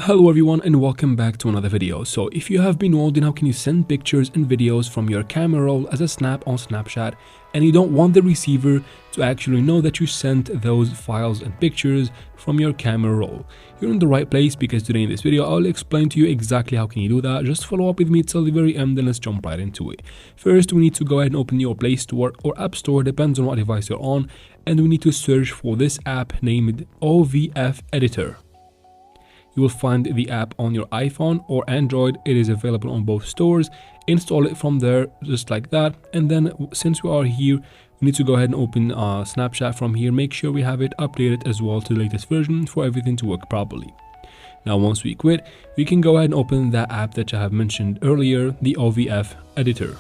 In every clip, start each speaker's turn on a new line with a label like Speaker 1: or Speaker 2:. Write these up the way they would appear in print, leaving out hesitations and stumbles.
Speaker 1: Hello everyone and welcome back to another video. So if you have been wondering how can you send pictures and videos from your camera roll as a snap on Snapchat and you don't want the receiver to actually know that you sent those files and pictures from your camera roll, you're in the right place, because today in this video I'll explain to you exactly how can you do that. Just follow up with me till the very end and let's jump right into it. First, we need to go ahead and open your Play Store or App Store, depends on what device you're on, and we need to search for this app named OVF Editor. You will find the app on your iPhone or Android. It is available on both stores. Install it from there just like that, and then since we are here, we need to go ahead and open Snapchat from here. Make sure we have it updated as well to the latest version for everything to work properly. Now once we quit, we can go ahead and open that app that I have mentioned earlier, the OVF Editor.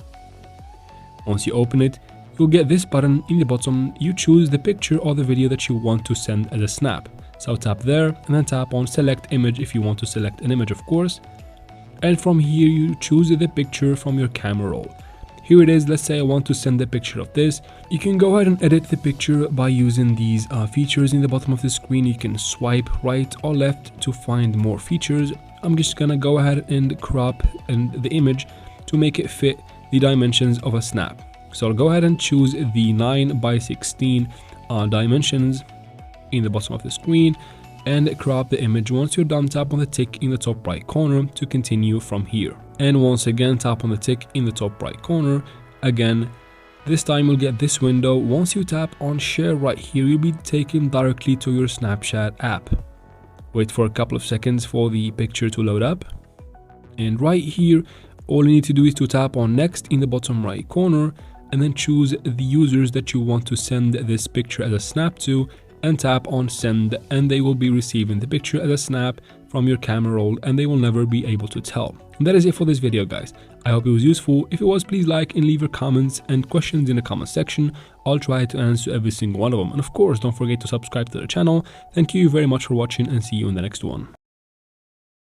Speaker 1: Once you open it, you'll get this button in the bottom. You choose the picture or the video that you want to send as a snap. So tap there and then tap on select image if you want to select an image, of course. And from here you choose the picture from your camera roll. Here it is. Let's say I want to send a picture of this. You can go ahead and edit the picture by using these features in the bottom of the screen. You can swipe right or left to find more features. I'm just gonna go ahead and crop the image to make it fit the dimensions of a snap. So I'll go ahead and choose the 9:16 dimensions in the bottom of the screen and crop the image. Once you're done, tap on the tick in the top right corner to continue from here, and once again tap on the tick in the top right corner again. This time you'll get this window. Once you tap on share right here, you'll be taken directly to your Snapchat app. Wait for a couple of seconds for the picture to load up, and right here all you need to do is to tap on next in the bottom right corner and then choose the users that you want to send this picture as a snap to, and tap on send, and they will be receiving the picture as a snap from your camera roll and they will never be able to tell. And that is it for this video, guys. I hope it was useful. If it was, please like and leave your comments and questions in the comment section. I'll try to answer every single one of them, and of course don't forget to subscribe to the channel. Thank you very much for watching and see you in the next one.